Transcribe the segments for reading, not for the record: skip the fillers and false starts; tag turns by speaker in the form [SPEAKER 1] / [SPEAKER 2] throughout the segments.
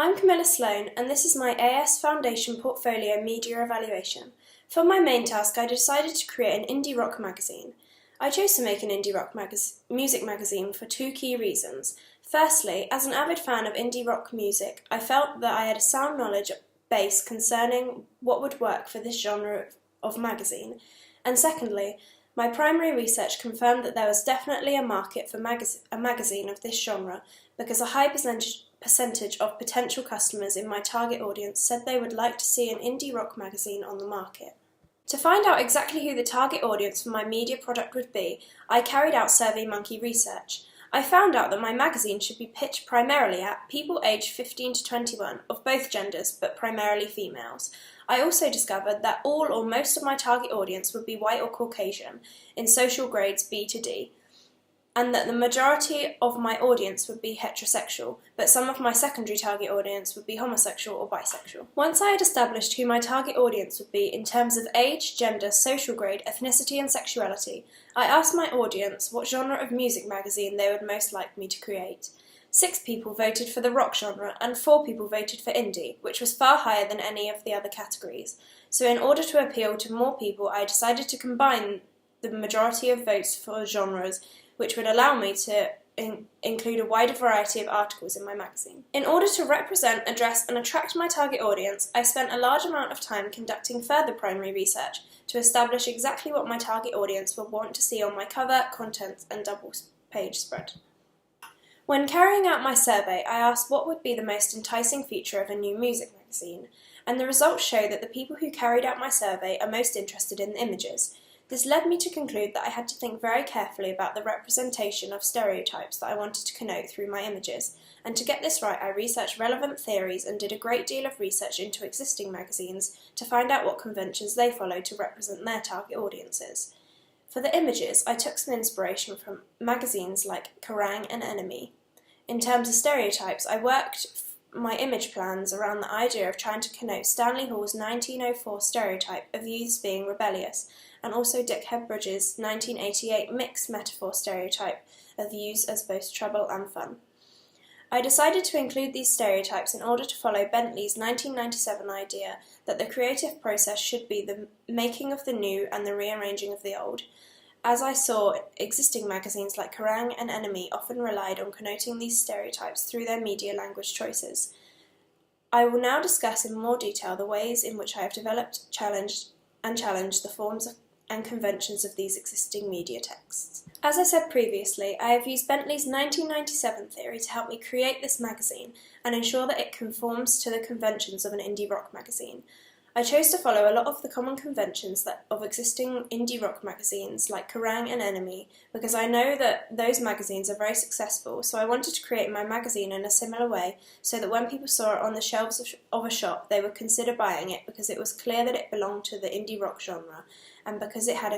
[SPEAKER 1] I'm Camilla Sloan, and this is my AS Foundation Portfolio Media Evaluation. For my main task, I decided to create an indie rock magazine. I chose to make an indie rock music magazine for two key reasons. Firstly, as an avid fan of indie rock music, I felt that I had a sound knowledge base concerning what would work for this genre of magazine. And secondly, my primary research confirmed that there was definitely a market for a magazine of this genre because a high percentage of potential customers in my target audience said they would like to see an indie rock magazine on the market. To find out exactly who the target audience for my media product would be, I carried out SurveyMonkey research. I found out that my magazine should be pitched primarily at people aged 15 to 21, of both genders, but primarily females. I also discovered that all or most of my target audience would be white or Caucasian, in social grades B to D, and that the majority of my audience would be heterosexual, but some of my secondary target audience would be homosexual or bisexual. Once I had established who my target audience would be in terms of age, gender, social grade, ethnicity and sexuality, I asked my audience what genre of music magazine they would most like me to create. 6 people voted for the rock genre and 4 people voted for indie, which was far higher than any of the other categories. So in order to appeal to more people, I decided to combine the majority of votes for genres, which would allow me to include a wider variety of articles in my magazine. In order to represent, address and attract my target audience, I spent a large amount of time conducting further primary research to establish exactly what my target audience would want to see on my cover, contents and double-page spread. When carrying out my survey, I asked what would be the most enticing feature of a new music magazine, and the results show that the people who carried out my survey are most interested in the images. This led me to conclude that I had to think very carefully about the representation of stereotypes that I wanted to connote through my images, and to get this right I researched relevant theories and did a great deal of research into existing magazines to find out what conventions they follow to represent their target audiences. For the images, I took some inspiration from magazines like Kerrang and Enemy. In terms of stereotypes, I worked my image plans around the idea of trying to connote Stanley Hall's 1904 stereotype of youths being rebellious, and also Dick Hebridge's 1988 mixed metaphor stereotype of youths as both trouble and fun. I decided to include these stereotypes in order to follow Bentley's 1997 idea that the creative process should be the making of the new and the rearranging of the old, as I saw existing magazines like Kerrang and Enemy often relied on connoting these stereotypes through their media language choices. I will now discuss in more detail the ways in which I have developed, challenged the forms and conventions of these existing media texts. As I said previously, I have used Bentley's 1997 theory to help me create this magazine and ensure that it conforms to the conventions of an indie rock magazine. I chose to follow a lot of the common conventions of existing indie rock magazines like Kerrang and Enemy because I know that those magazines are very successful, so I wanted to create my magazine in a similar way so that when people saw it on the shelves of a shop they would consider buying it because it was clear that it belonged to the indie rock genre and because it had a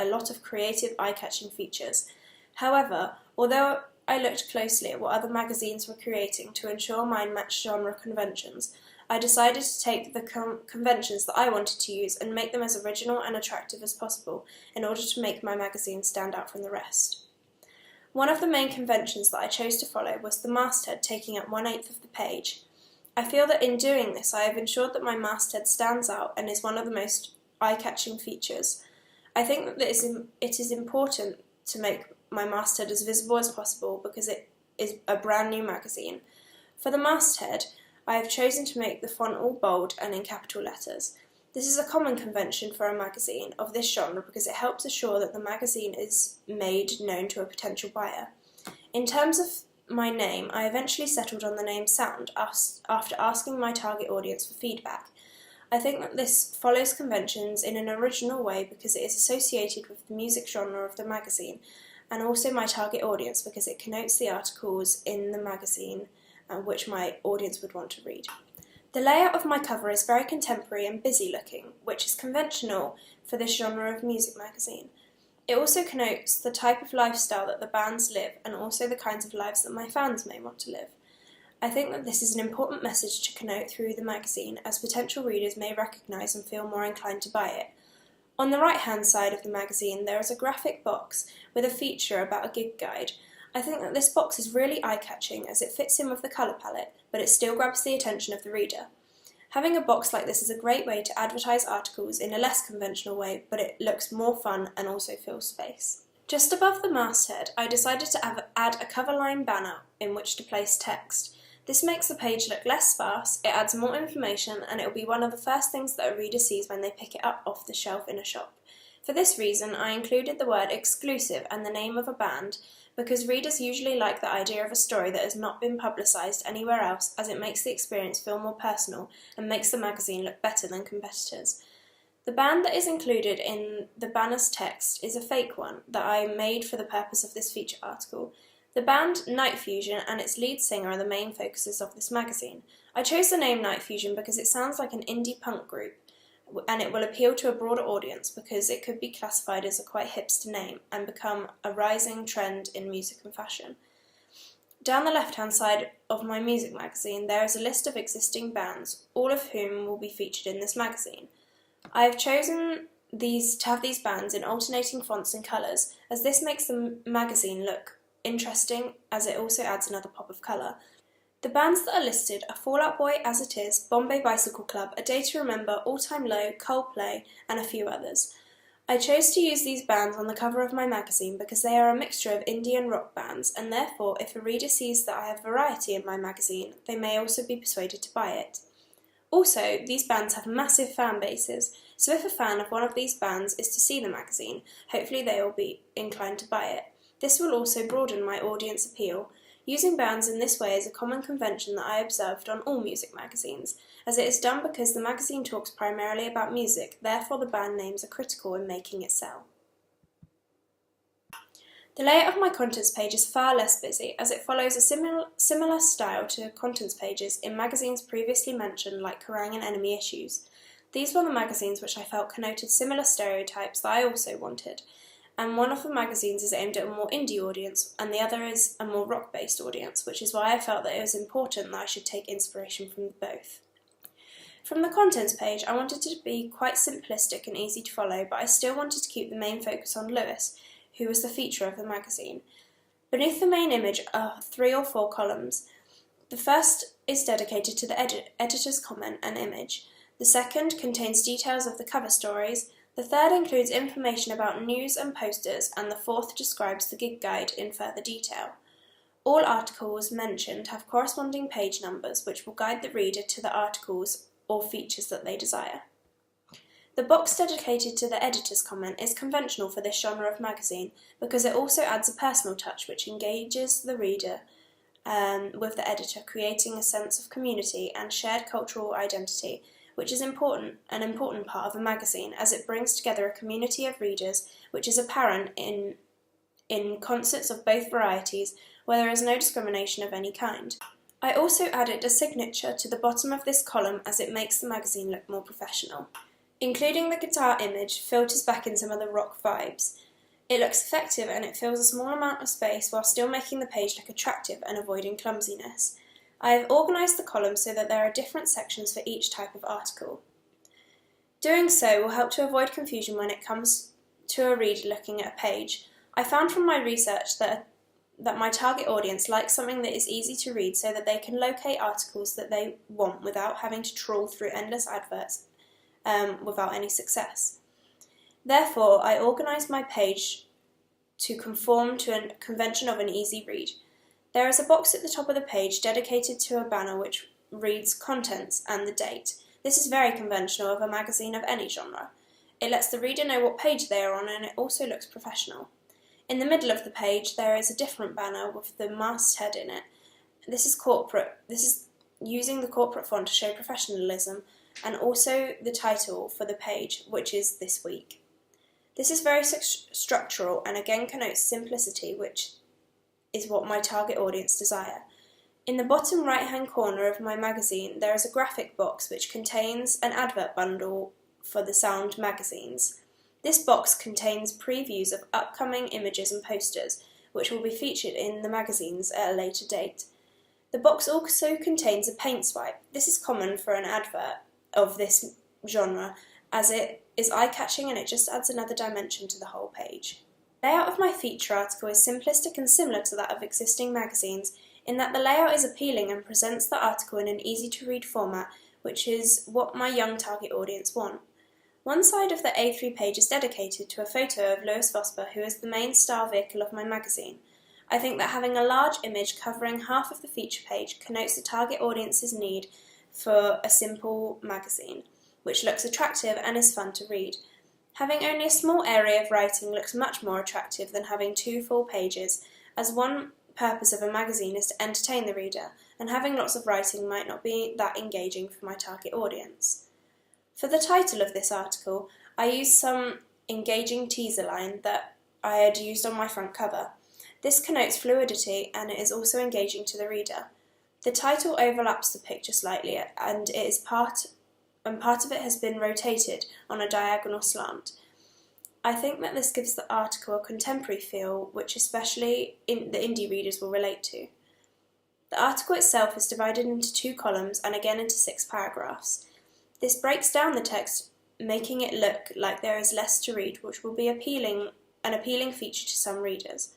[SPEAKER 1] lot of creative eye-catching features. However, although I looked closely at what other magazines were creating to ensure mine matched genre conventions, I decided to take the conventions that I wanted to use and make them as original and attractive as possible in order to make my magazine stand out from the rest. One of the main conventions that I chose to follow was the masthead taking up 1/8 of the page. I feel that in doing this I have ensured that my masthead stands out and is one of the most eye-catching features. I think that it is important to make my masthead as visible as possible because it is a brand new magazine. For the masthead, I have chosen to make the font all bold and in capital letters. This is a common convention for a magazine of this genre because it helps assure that the magazine is made known to a potential buyer. In terms of my name, I eventually settled on the name Sound after asking my target audience for feedback. I think that this follows conventions in an original way because it is associated with the music genre of the magazine and also my target audience because it connotes the articles in the magazine which my audience would want to read. The layout of my cover is very contemporary and busy looking, which is conventional for this genre of music magazine. It also connotes the type of lifestyle that the bands live and also the kinds of lives that my fans may want to live. I think that this is an important message to connote through the magazine as potential readers may recognise and feel more inclined to buy it. On the right-hand side of the magazine there is a graphic box with a feature about a gig guide. I think that this box is really eye-catching as it fits in with the colour palette, but it still grabs the attention of the reader. Having a box like this is a great way to advertise articles in a less conventional way, but it looks more fun and also fills space. Just above the masthead, I decided to add a cover line banner in which to place text. This makes the page look less sparse, it adds more information, and it will be one of the first things that a reader sees when they pick it up off the shelf in a shop. For this reason, I included the word exclusive and the name of a band, because readers usually like the idea of a story that has not been publicised anywhere else, as it makes the experience feel more personal and makes the magazine look better than competitors. The band that is included in the banner's text is a fake one that I made for the purpose of this feature article. The band Night Fusion and its lead singer are the main focuses of this magazine. I chose the name Night Fusion because it sounds like an indie punk group, and it will appeal to a broader audience because it could be classified as a quite hipster name and become a rising trend in music and fashion. Down the left-hand side of my music magazine there is a list of existing bands, all of whom will be featured in this magazine. I have chosen to have these bands in alternating fonts and colours, as this makes the magazine look interesting, as it also adds another pop of colour. The bands that are listed are Fall Out Boy, As It Is, Bombay Bicycle Club, A Day to Remember, All Time Low, Coldplay, and a few others. I chose to use these bands on the cover of my magazine because they are a mixture of indie and rock bands, and therefore if a reader sees that I have variety in my magazine, they may also be persuaded to buy it. Also, these bands have massive fan bases, so if a fan of one of these bands is to see the magazine, hopefully they will be inclined to buy it. This will also broaden my audience appeal. Using bands in this way is a common convention that I observed on all music magazines, as it is done because the magazine talks primarily about music, therefore the band names are critical in making it sell. The layout of my contents page is far less busy, as it follows a similar style to contents pages in magazines previously mentioned like Kerrang and Enemy Issues. These were the magazines which I felt connoted similar stereotypes that I also wanted, and one of the magazines is aimed at a more indie audience and the other is a more rock-based audience, which is why I felt that it was important that I should take inspiration from both. From the contents page, I wanted to be quite simplistic and easy to follow, but I still wanted to keep the main focus on Lewis, who was the feature of the magazine. Beneath the main image are 3 or 4 columns. The first is dedicated to the editor's comment and image. The second contains details of the cover stories. The third includes information about news and posters, and the fourth describes the gig guide in further detail. All articles mentioned have corresponding page numbers which will guide the reader to the articles or features that they desire. The box dedicated to the editor's comment is conventional for this genre of magazine because it also adds a personal touch which engages the reader with the editor, creating a sense of community and shared cultural identity, which is an important part of a magazine, as it brings together a community of readers, which is apparent in concerts of both varieties, where there is no discrimination of any kind. I also added a signature to the bottom of this column as it makes the magazine look more professional. Including the guitar image filters back in some of the rock vibes. It looks effective and it fills a small amount of space while still making the page look attractive and avoiding clumsiness. I have organised the columns so that there are different sections for each type of article. Doing so will help to avoid confusion when it comes to a reader looking at a page. I found from my research that my target audience likes something that is easy to read so that they can locate articles that they want without having to trawl through endless adverts without any success. Therefore, I organised my page to conform to a convention of an easy read. There is a box at the top of the page dedicated to a banner which reads Contents and the date. This is very conventional of a magazine of any genre. It lets the reader know what page they are on, and it also looks professional. In the middle of the page there is a different banner with the masthead in it. This is corporate. This is using the corporate font to show professionalism, and also the title for the page, which is This Week. This is very structural and again connotes simplicity, which is what my target audience desire. In the bottom right hand corner of my magazine there is a graphic box which contains an advert bundle for the Sound magazines. This box contains previews of upcoming images and posters which will be featured in the magazines at a later date. The box also contains a paint swipe. This is common for an advert of this genre, as it is eye-catching and it just adds another dimension to the whole page. The layout of my feature article is simplistic and similar to that of existing magazines, in that the layout is appealing and presents the article in an easy-to-read format, which is what my young target audience want. One side of the A3 page is dedicated to a photo of Lewis Vosper, who is the main star vehicle of my magazine. I think that having a large image covering half of the feature page connotes the target audience's need for a simple magazine, which looks attractive and is fun to read. Having only a small area of writing looks much more attractive than having 2 full pages, as one purpose of a magazine is to entertain the reader, and having lots of writing might not be that engaging for my target audience. For the title of this article, I used some engaging teaser line that I had used on my front cover. This connotes fluidity and it is also engaging to the reader. The title overlaps the picture slightly and part of it has been rotated on a diagonal slant. I think that this gives the article a contemporary feel, which especially the indie readers will relate to. The article itself is divided into 2 columns and again into 6 paragraphs. This breaks down the text, making it look like there is less to read, which will be an appealing feature to some readers.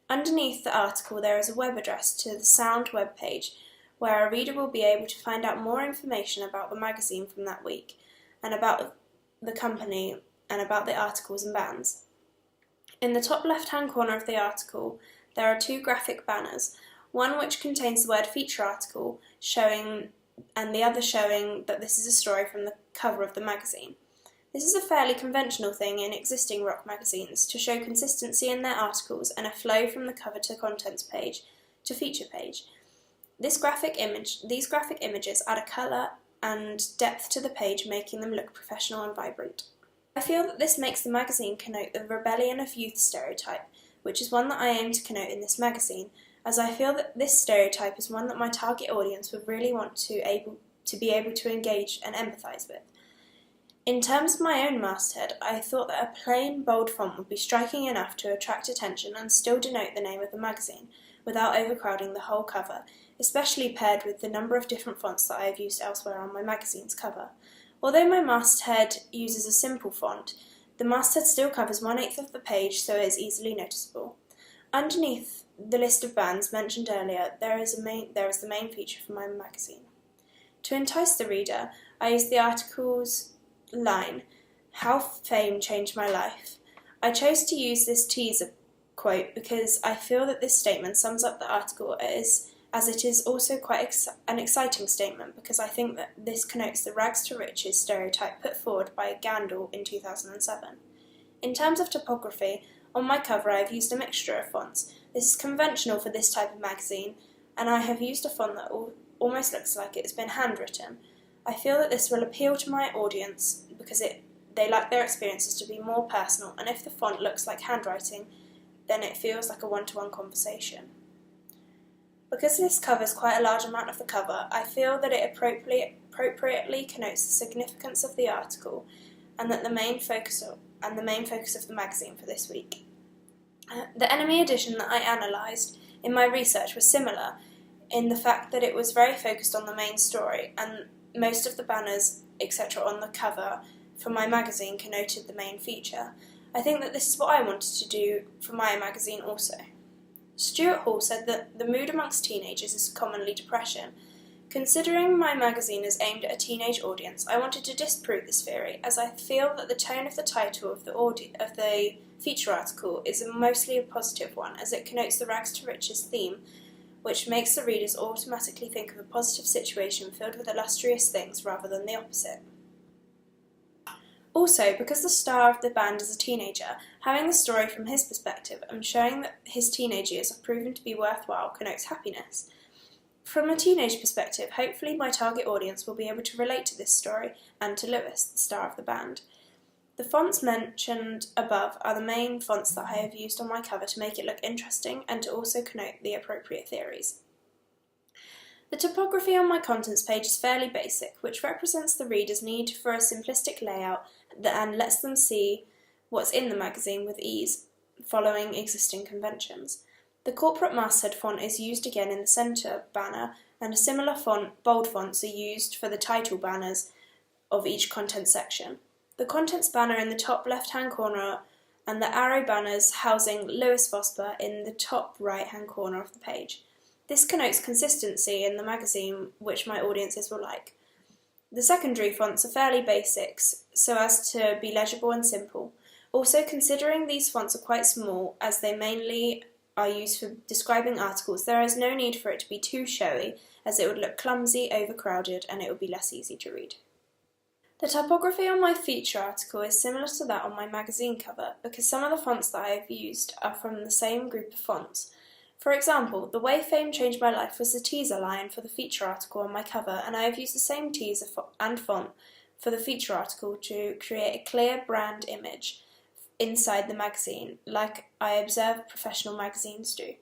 [SPEAKER 1] Underneath the article there is a web address to the Sound web page, where a reader will be able to find out more information about the magazine from that week, and about the company, and about the articles and bands. In the top left-hand corner of the article, there are 2 graphic banners, one which contains the word feature article, and the other showing that this is a story from the cover of the magazine. This is a fairly conventional thing in existing rock magazines, to show consistency in their articles and a flow from the cover to contents page to feature page. These graphic images add a colour and depth to the page, making them look professional and vibrant. I feel that this makes the magazine connote the rebellion of youth stereotype, which is one that I aim to connote in this magazine, as I feel that this stereotype is one that my target audience would really want to be able to engage and empathise with. In terms of my own masthead, I thought that a plain, bold font would be striking enough to attract attention and still denote the name of the magazine, without overcrowding the whole cover, especially paired with the number of different fonts that I have used elsewhere on my magazine's cover. Although my masthead uses a simple font, the masthead still covers 1/8 of the page, so it is easily noticeable. Underneath the list of bands mentioned earlier, there is the main feature for my magazine. To entice the reader, I used the article's line, "How fame changed my life." I chose to use this teaser quote because I feel that this statement sums up the article as it is also quite an exciting statement, because I think that this connotes the rags to riches stereotype put forward by Gandalf in 2007. In terms of typography, on my cover I have used a mixture of fonts. This is conventional for this type of magazine, and I have used a font that almost looks like it has been handwritten. I feel that this will appeal to my audience because they like their experiences to be more personal, and if the font looks like handwriting, then it feels like a one-to-one conversation. Because this covers quite a large amount of the cover, I feel that it appropriately connotes the significance of the article and that the main focus of the magazine for this week. The enemy edition that I analysed in my research was similar in the fact that it was very focused on the main story, and most of the banners, etc. on the cover for my magazine connoted the main feature. I think that this is what I wanted to do for my magazine also. Stuart Hall said that the mood amongst teenagers is commonly depression. Considering my magazine is aimed at a teenage audience, I wanted to disprove this theory, as I feel that the tone of the title of the feature article is mostly a positive one, as it connotes the rags to riches theme, which makes the readers automatically think of a positive situation filled with illustrious things rather than the opposite. Also, because the star of the band is a teenager, having the story from his perspective and showing that his teenage years have proven to be worthwhile connotes happiness. From a teenage perspective, hopefully my target audience will be able to relate to this story and to Lewis, the star of the band. The fonts mentioned above are the main fonts that I have used on my cover to make it look interesting and to also connote the appropriate theories. The typography on my contents page is fairly basic, which represents the reader's need for a simplistic layout and lets them see what's in the magazine with ease, following existing conventions. The corporate masthead font is used again in the centre banner, and a similar bold fonts are used for the title banners of each content section. The contents banner in the top left-hand corner and the arrow banners housing Lewis Vosper in the top right-hand corner of the page. This connotes consistency in the magazine, which my audiences will like. The secondary fonts are fairly basic, so as to be legible and simple. Also, considering these fonts are quite small, as they mainly are used for describing articles, there is no need for it to be too showy, as it would look clumsy, overcrowded, and it would be less easy to read. The typography on my feature article is similar to that on my magazine cover, because some of the fonts that I have used are from the same group of fonts. For example, The Way Fame Changed My Life was the teaser line for the feature article on my cover, and I have used the same teaser and font for the feature article to create a clear brand image inside the magazine, like I observe professional magazines do.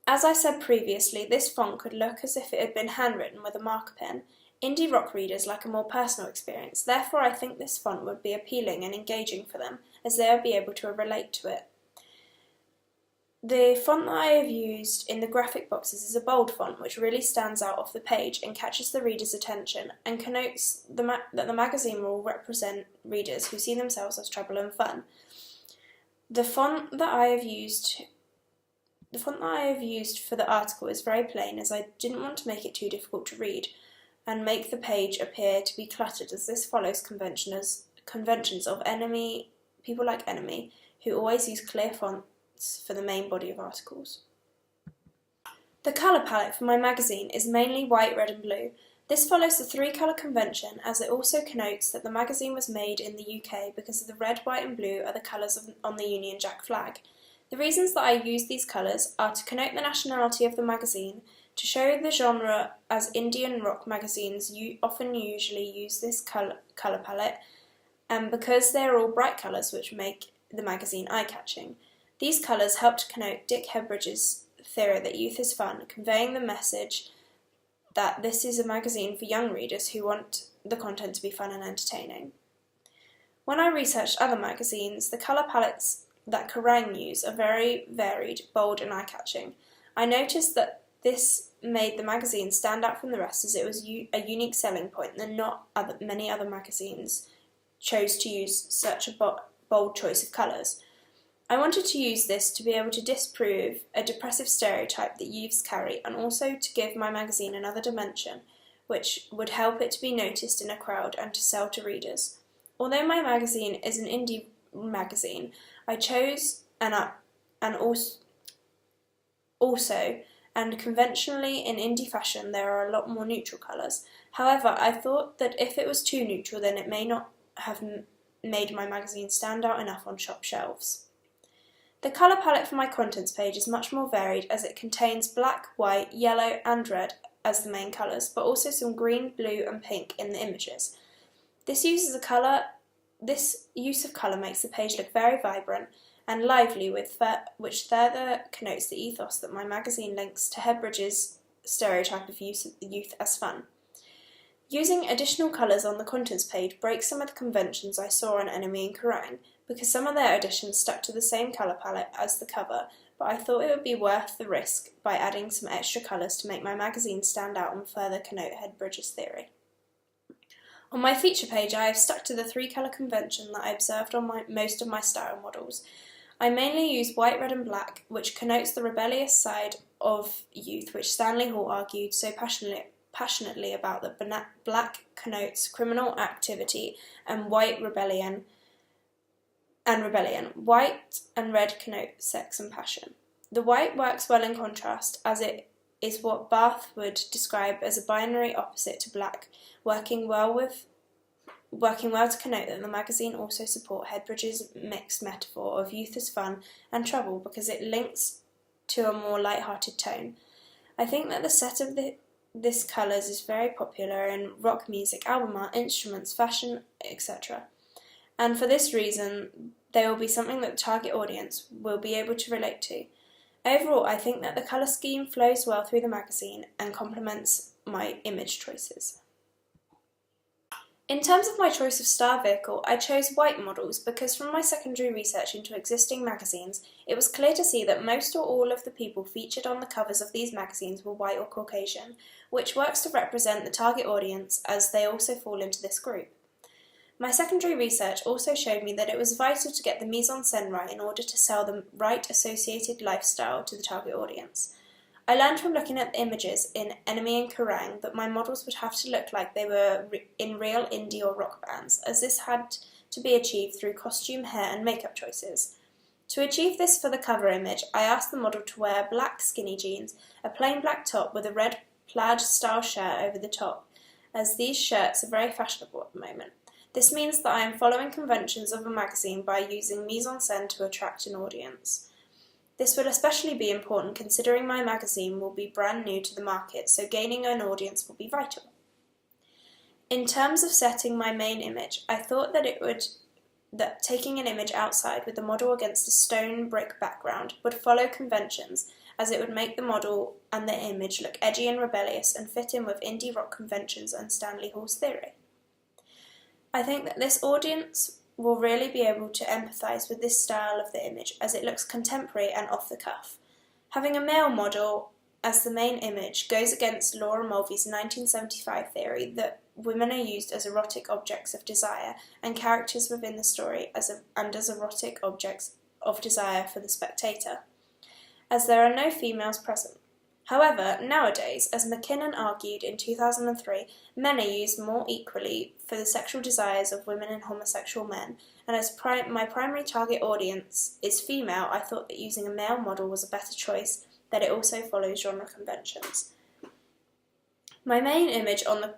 [SPEAKER 1] As I said previously, this font could look as if it had been handwritten with a marker pen. Indie rock readers like a more personal experience, therefore I think this font would be appealing and engaging for them, as they would be able to relate to it. The font that I have used in the graphic boxes is a bold font which really stands out off the page and catches the reader's attention and connotes that the magazine will represent readers who see themselves as trouble and fun. The font that I have used for the article is very plain, as I didn't want to make it too difficult to read and make the page appear to be cluttered, as this follows conventions of people like Enemy, who always use clear fonts for the main body of articles. The colour palette for my magazine is mainly white, red and blue. This follows the three-colour convention, as it also connotes that the magazine was made in the UK because the red, white and blue are the colours on the Union Jack flag. The reasons that I use these colours are to connote the nationality of the magazine, to show the genre, as Indian rock magazines usually use this colour palette, and because they are all bright colours which make the magazine eye-catching. These colours help to connote Dick Hebridge's theory that youth is fun, conveying the message that this is a magazine for young readers who want the content to be fun and entertaining. When I researched other magazines, the colour palettes that Kerrang use are very varied, bold and eye-catching. I noticed that this made the magazine stand out from the rest, as it was a unique selling point that many other magazines chose to use such a bold choice of colours. I wanted to use this to be able to disprove a depressive stereotype that youths carry, and also to give my magazine another dimension, which would help it to be noticed in a crowd and to sell to readers. Although my magazine is an indie magazine, I chose and conventionally in indie fashion there are a lot more neutral colours. However, I thought that if it was too neutral, then it may not have made my magazine stand out enough on shop shelves. The colour palette for my contents page is much more varied, as it contains black, white, yellow and red as the main colours, but also some green, blue and pink in the images. This use of colour makes the page look very vibrant and lively, which further connotes the ethos that my magazine links to Hebridge's stereotype of youth as fun. Using additional colours on the contents page breaks some of the conventions I saw on Enemy and Kerrang, because some of their additions stuck to the same colour palette as the cover, but I thought it would be worth the risk by adding some extra colours to make my magazine stand out and further connote Hebridge's theory. On my feature page, I have stuck to the three-colour convention that I observed on most of my style models. I mainly use white, red and black, which connotes the rebellious side of youth, which Stanley Hall argued so passionately about, that black connotes criminal activity and rebellion. White and red connote sex and passion. The white works well in contrast, as it is what Barth would describe as a binary opposite to black, working well to connote that the magazine also support Hebridge's mixed metaphor of youth as fun and trouble, because it links to a more light-hearted tone. I think that the set of this colours is very popular in rock music, album art, instruments, fashion, etc. And for this reason, they will be something that the target audience will be able to relate to. Overall, I think that the colour scheme flows well through the magazine and complements my image choices. In terms of my choice of star vehicle, I chose white models because from my secondary research into existing magazines, it was clear to see that most or all of the people featured on the covers of these magazines were white or Caucasian, which works to represent the target audience, as they also fall into this group. My secondary research also showed me that it was vital to get the mise-en-scène right in order to sell the right associated lifestyle to the target audience. I learned from looking at the images in Enemy and Kerrang that my models would have to look like they were in real indie or rock bands, as this had to be achieved through costume, hair and makeup choices. To achieve this for the cover image, I asked the model to wear black skinny jeans, a plain black top with a red plaid-style shirt over the top, as these shirts are very fashionable at the moment. This means that I am following conventions of a magazine by using mise-en-scène to attract an audience. This will especially be important considering my magazine will be brand new to the market, so gaining an audience will be vital. In terms of setting my main image, I thought that taking an image outside with the model against a stone brick background would follow conventions, as it would make the model and the image look edgy and rebellious and fit in with indie rock conventions and Stanley Hall's theory. I think that this audience will really be able to empathise with this style of the image, as it looks contemporary and off the cuff. Having a male model as the main image goes against Laura Mulvey's 1975 theory that women are used as erotic objects of desire and characters within the story as erotic objects of desire for the spectator, as there are no females present. However, nowadays, as McKinnon argued in 2003, men are used more equally for the sexual desires of women and homosexual men, and as my primary target audience is female, I thought that using a male model was a better choice, that it also follows genre conventions. My main image on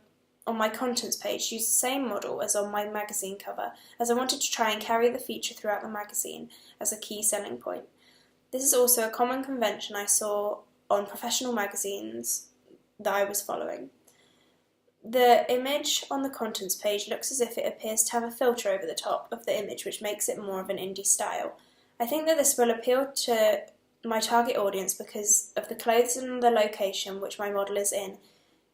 [SPEAKER 1] my contents page used the same model as on my magazine cover, as I wanted to try and carry the feature throughout the magazine as a key selling point. This is also a common convention I saw on professional magazines that I was following. The image on the contents page looks as if it appears to have a filter over the top of the image, which makes it more of an indie style. I think that this will appeal to my target audience because of the clothes and the location which my model is in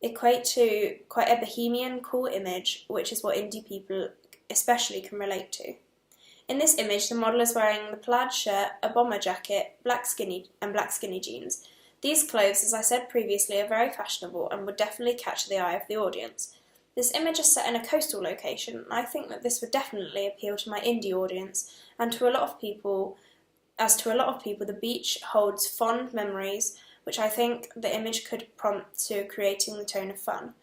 [SPEAKER 1] equate to quite a bohemian, cool image, which is what indie people especially can relate to. In this image, the model is wearing the plaid shirt, a bomber jacket, black skinny jeans. These clothes, as I said previously, are very fashionable and would definitely catch the eye of the audience. This image is set in a coastal location, and I think that this would definitely appeal to my indie audience, and to a lot of people, the beach holds fond memories, which I think the image could prompt to creating the tone of fun.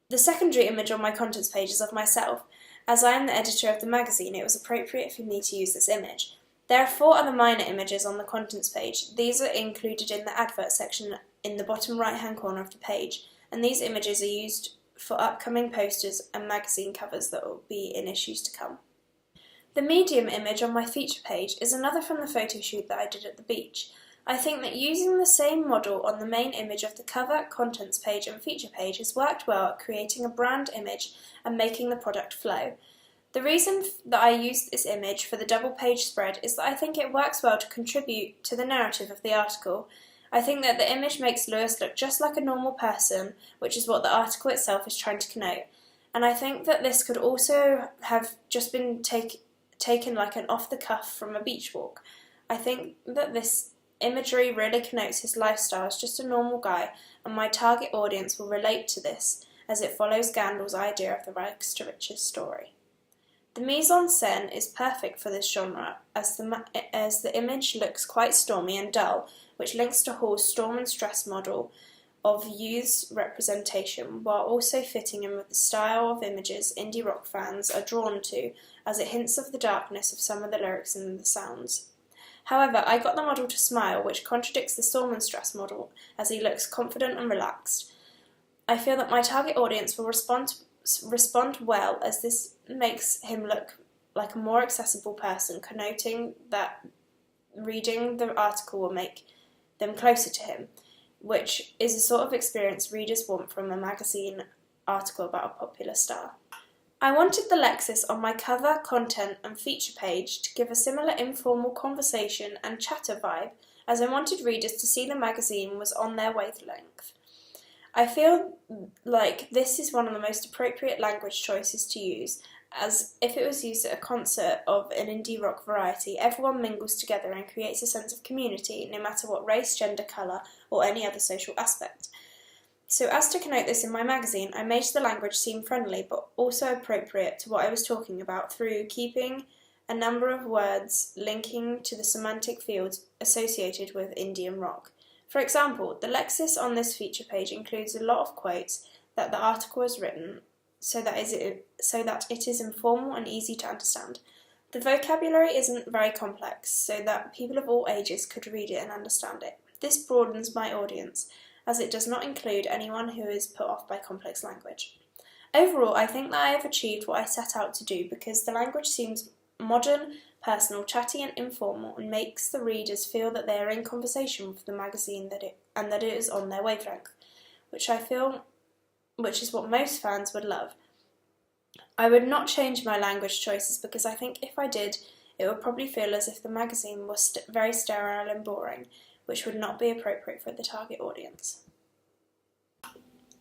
[SPEAKER 1] The secondary image on my contents page is of myself. As I am the editor of the magazine, it was appropriate for me to use this image. There are 4 other minor images on the contents page. These are included in the advert section in the bottom right-hand corner of the page, and these images are used for upcoming posters and magazine covers that will be in issues to come. The medium image on my feature page is another from the photo shoot that I did at the beach. I think that using the same model on the main image of the cover, contents page and feature page has worked well at creating a brand image and making the product flow. The reason that I used this image for the double page spread is that I think it works well to contribute to the narrative of the article. I think that the image makes Lewis look just like a normal person, which is what the article itself is trying to connote. And I think that this could also have just been taken like an off the cuff from a beach walk. I think that this imagery really connotes his lifestyle as just a normal guy, and my target audience will relate to this as it follows Gandalf's idea of the rags to riches story. The mise-en-scène is perfect for this genre, as the image looks quite stormy and dull, which links to Hall's storm and stress model of youth's representation, while also fitting in with the style of images indie rock fans are drawn to, as it hints of the darkness of some of the lyrics and the sounds. However, I got the model to smile, which contradicts the storm and stress model, as he looks confident and relaxed. I feel that my target audience will respond well, as this makes him look like a more accessible person, connoting that reading the article will make them closer to him, which is a sort of experience readers want from a magazine article about a popular star. I wanted the Lexus on my cover, content and feature page to give a similar informal conversation and chatter vibe, as I wanted readers to see the magazine was on their wavelength. I feel like this is one of the most appropriate language choices to use, as if it was used at a concert of an indie rock variety, everyone mingles together and creates a sense of community, no matter what race, gender, colour or any other social aspect. So as to connote this in my magazine, I made the language seem friendly but also appropriate to what I was talking about through keeping a number of words linking to the semantic fields associated with Indian rock. For example, the Lexis on this feature page includes a lot of quotes that the article has written so that it is informal and easy to understand. The vocabulary isn't very complex, so that people of all ages could read it and understand it. This broadens my audience, as it does not include anyone who is put off by complex language. Overall, I think that I have achieved what I set out to do because the language seems modern, personal, chatty and informal and makes the readers feel that they are in conversation with the magazine and that it is on their wavelength, which is what most fans would love. I would not change my language choices because I think if I did, it would probably feel as if the magazine was very sterile and boring, which would not be appropriate for the target audience.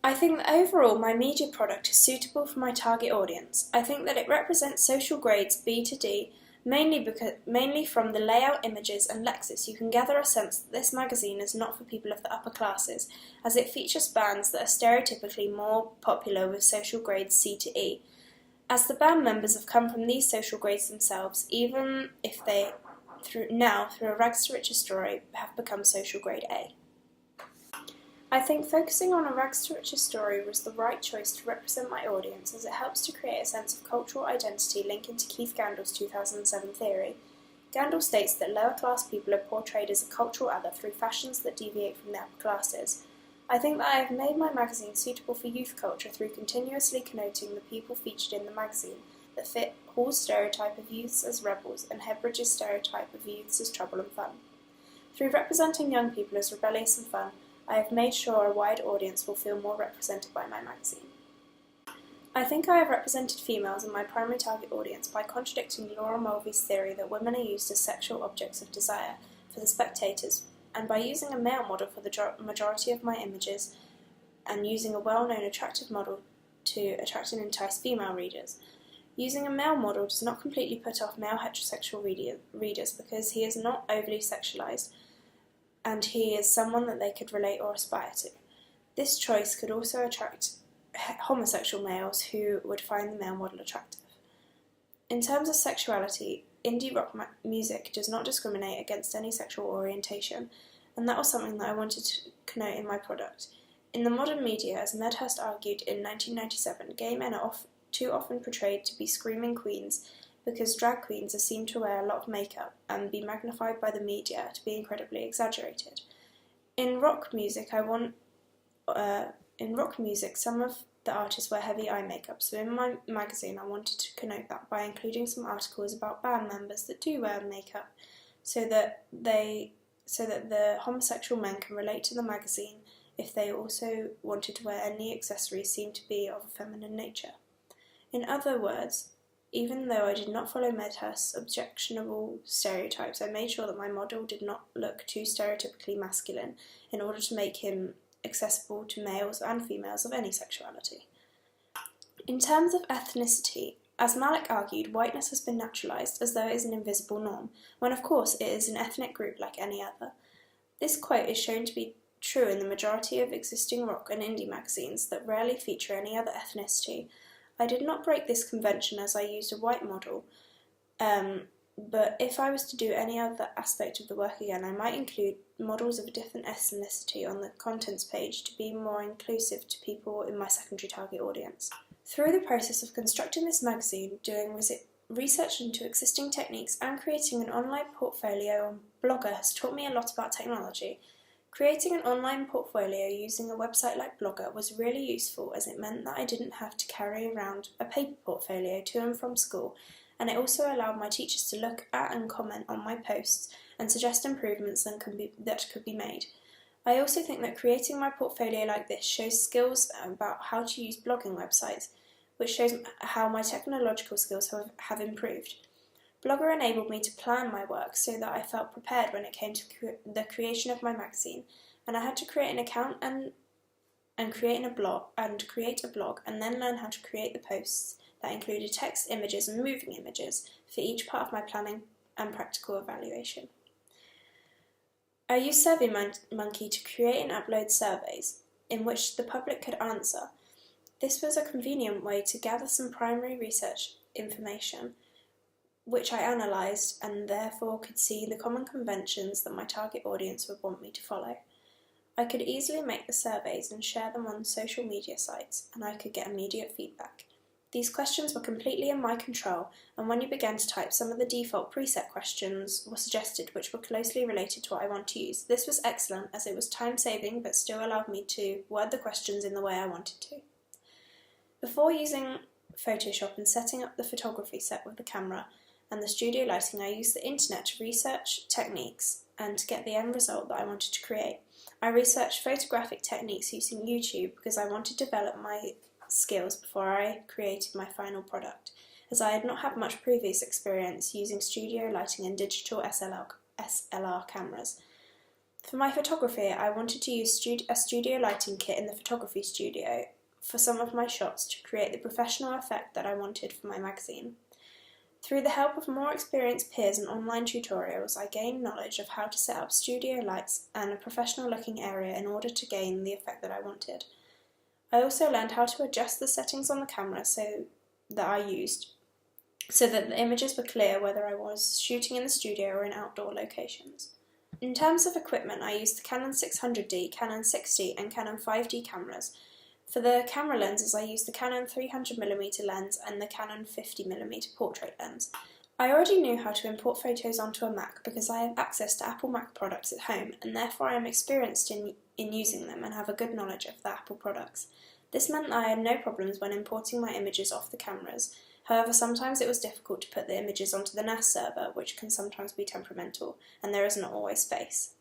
[SPEAKER 1] I think that overall my media product is suitable for my target audience. I think that it represents social grades B to D, mainly from the layout, images and Lexis you can gather a sense that this magazine is not for people of the upper classes, as it features bands that are stereotypically more popular with social grades C to E. As the band members have come from these social grades themselves, even if they, through a rags to riches story, have become social grade A. I think focusing on a rags to riches story was the right choice to represent my audience, as it helps to create a sense of cultural identity linking to Keith Gandal's 2007 theory. Gandal states that lower class people are portrayed as a cultural other through fashions that deviate from the upper classes. I think that I have made my magazine suitable for youth culture through continuously connoting the people featured in the magazine that fit Hall's stereotype of youths as rebels and Hebridge's stereotype of youths as trouble and fun. Through representing young people as rebellious and fun, I have made sure a wide audience will feel more represented by my magazine. I think I have represented females in my primary target audience by contradicting Laura Mulvey's theory that women are used as sexual objects of desire for the spectators, and by using a male model for the majority of my images, and using a well-known attractive model to attract and entice female readers. Using a male model does not completely put off male heterosexual readers because he is not overly sexualized, and he is someone that they could relate or aspire to. This choice could also attract homosexual males who would find the male model attractive. In terms of sexuality, indie rock music does not discriminate against any sexual orientation, and that was something that I wanted to connote in my product. In the modern media, as Medhurst argued in 1997, gay men are too often portrayed to be screaming queens because drag queens are seen to wear a lot of makeup and be magnified by the media to be incredibly exaggerated. In rock music, some of the artists wear heavy eye makeup, so in my magazine I wanted to connote that by including some articles about band members that do wear makeup, so that the homosexual men can relate to the magazine if they also wanted to wear any accessories seen to be of a feminine nature. In other words, even though I did not follow Medhurst's objectionable stereotypes, I made sure that my model did not look too stereotypically masculine in order to make him accessible to males and females of any sexuality. In terms of ethnicity, as Malik argued, whiteness has been naturalised as though it is an invisible norm, when of course it is an ethnic group like any other. This quote is shown to be true in the majority of existing rock and indie magazines that rarely feature any other ethnicity. I did not break this convention as I used a white model, but if I was to do any other aspect of the work again, I might include models of a different ethnicity on the contents page to be more inclusive to people in my secondary target audience. Through the process of constructing this magazine, doing research into existing techniques and creating an online portfolio on Blogger has taught me a lot about technology. Creating an online portfolio using a website like Blogger was really useful as it meant that I didn't have to carry around a paper portfolio to and from school, and it also allowed my teachers to look at and comment on my posts and suggest improvements that could be made. I also think that creating my portfolio like this shows skills about how to use blogging websites, which shows how my technological skills have improved. Blogger enabled me to plan my work so that I felt prepared when it came to the creation of my magazine, and I had to create an account and create a blog and then learn how to create the posts that included text, images and moving images for each part of my planning and practical evaluation. I used SurveyMonkey to create and upload surveys. in which the public could answer. This was a convenient way to gather some primary research information, which I analysed and therefore could see the common conventions that my target audience would want me to follow. I could easily make the surveys and share them on social media sites, and I could get immediate feedback. These questions were completely in my control, and when you began to type, some of the default preset questions were suggested which were closely related to what I want to use. This was excellent as it was time-saving but still allowed me to word the questions in the way I wanted to. Before using Photoshop and setting up the photography set with the camera and the studio lighting, I used the internet to research techniques and to get the end result that I wanted to create. I researched photographic techniques using YouTube because I wanted to develop my skills before I created my final product, as I had not had much previous experience using studio lighting and digital SLR cameras. For my photography, I wanted to use a studio lighting kit in the photography studio for some of my shots to create the professional effect that I wanted for my magazine. Through the help of more experienced peers and online tutorials, I gained knowledge of how to set up studio lights and a professional looking area in order to gain the effect that I wanted. I also learned how to adjust the settings on the camera that I used so that the images were clear whether I was shooting in the studio or in outdoor locations. In terms of equipment, I used the Canon 600D, Canon 6D and Canon 5D cameras. For the camera lenses, I used the Canon 300mm lens and the Canon 50mm portrait lens. I already knew how to import photos onto a Mac because I have access to Apple Mac products at home, and therefore I am experienced in using them and have a good knowledge of the Apple products. This meant that I had no problems when importing my images off the cameras. However, sometimes it was difficult to put the images onto the NAS server, which can sometimes be temperamental, and there is not always space.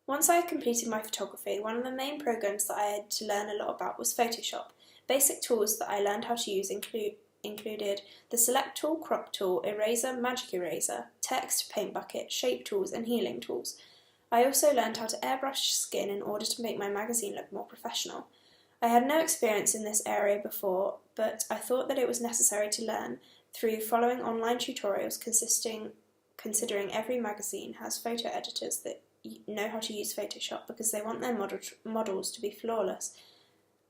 [SPEAKER 1] Once I had completed my photography, one of the main programs that I had to learn a lot about was Photoshop. Basic tools that I learned how to use included the Select Tool, Crop Tool, Eraser, Magic Eraser, Text, Paint Bucket, Shape Tools and Healing Tools. I also learned how to airbrush skin in order to make my magazine look more professional. I had no experience in this area before, but I thought that it was necessary to learn through following online tutorials considering every magazine has photo editors that know how to use Photoshop because they want their models to be flawless,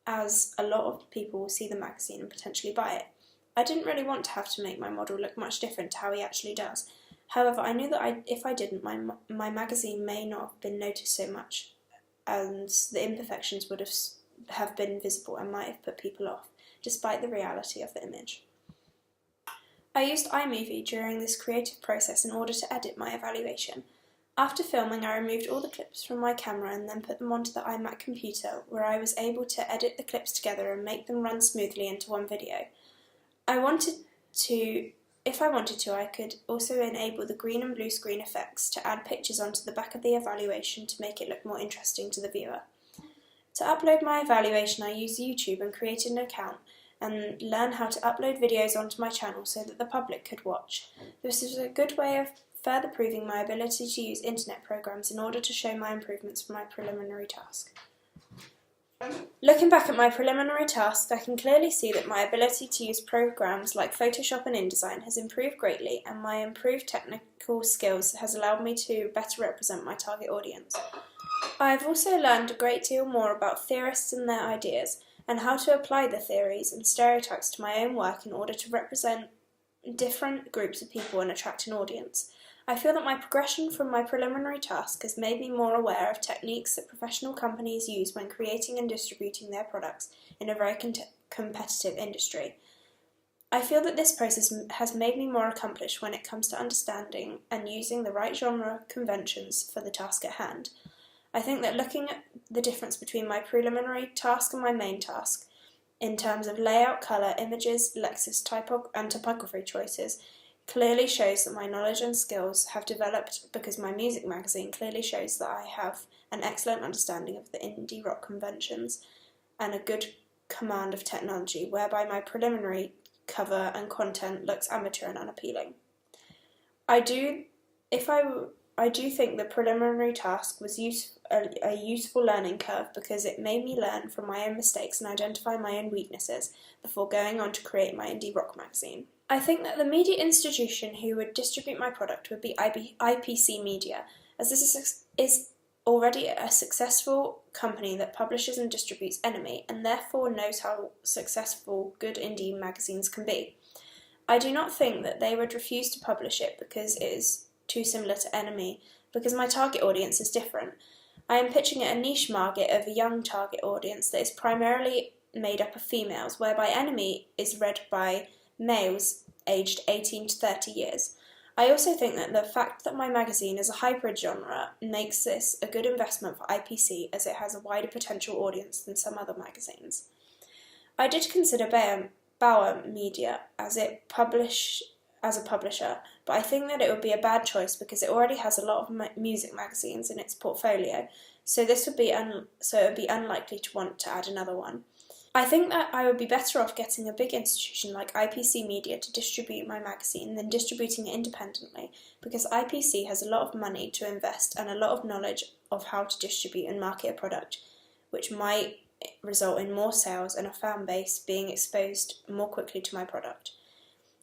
[SPEAKER 1] as a lot of people will see the magazine and potentially buy it. I didn't really want to have to make my model look much different to how he actually does. However, I knew that if I didn't, my magazine may not have been noticed so much, and the imperfections would have been visible and might have put people off, despite the reality of the image. I used iMovie during this creative process in order to edit my evaluation. After filming, I removed all the clips from my camera and then put them onto the iMac computer, where I was able to edit the clips together and make them run smoothly into one video. If I wanted to, I could also enable the green and blue screen effects to add pictures onto the back of the evaluation to make it look more interesting to the viewer. To upload my evaluation, I used YouTube and created an account and learned how to upload videos onto my channel so that the public could watch. This is a good way of further proving my ability to use internet programs in order to show my improvements for my preliminary task. Looking back at my preliminary task, I can clearly see that my ability to use programs like Photoshop and InDesign has improved greatly, and my improved technical skills has allowed me to better represent my target audience. I have also learned a great deal more about theorists and their ideas, and how to apply the theories and stereotypes to my own work in order to represent different groups of people and attract an audience. I feel that my progression from my preliminary task has made me more aware of techniques that professional companies use when creating and distributing their products in a very competitive industry. I feel that this process has made me more accomplished when it comes to understanding and using the right genre conventions for the task at hand. I think that looking at the difference between my preliminary task and my main task, in terms of layout, colour, images, lexis, and typography choices, clearly shows that my knowledge and skills have developed because my music magazine clearly shows that I have an excellent understanding of the indie rock conventions and a good command of technology, whereby my preliminary cover and content looks amateur and unappealing. I do think the preliminary task was a useful learning curve because it made me learn from my own mistakes and identify my own weaknesses before going on to create my indie rock magazine. I think that the media institution who would distribute my product would be IPC Media, as this is already a successful company that publishes and distributes NME and therefore knows how successful good indie magazines can be. I do not think that they would refuse to publish it because it is too similar to NME, because my target audience is different. I am pitching at a niche market of a young target audience that is primarily made up of females, whereby NME is read by males aged 18 to 30 years. I also think that the fact that my magazine is a hybrid genre makes this a good investment for IPC, as it has a wider potential audience than some other magazines. I did consider Bauer Media as a publisher, but I think that it would be a bad choice because it already has a lot of music magazines in its portfolio, so it would be unlikely to want to add another one. I think that I would be better off getting a big institution like IPC Media to distribute my magazine than distributing it independently, because IPC has a lot of money to invest and a lot of knowledge of how to distribute and market a product, which might result in more sales and a fan base being exposed more quickly to my product.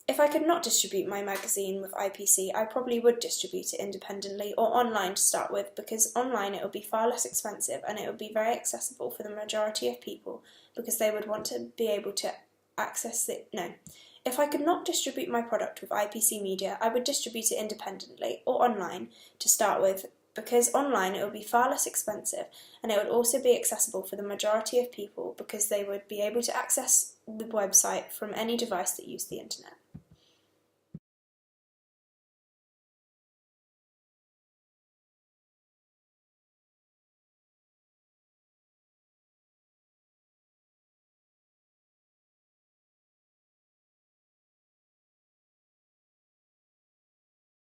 [SPEAKER 1] If I could not distribute my magazine with IPC, I probably would distribute it independently or online to start with, because online it would be far less expensive and it would be very accessible for the majority of people, because they would want to be able to access it. No. If I could not distribute my product with IPC Media, I would distribute it independently or online to start with, because online it would be far less expensive and it would also be accessible for the majority of people, because they would be able to access the website from any device that used the internet.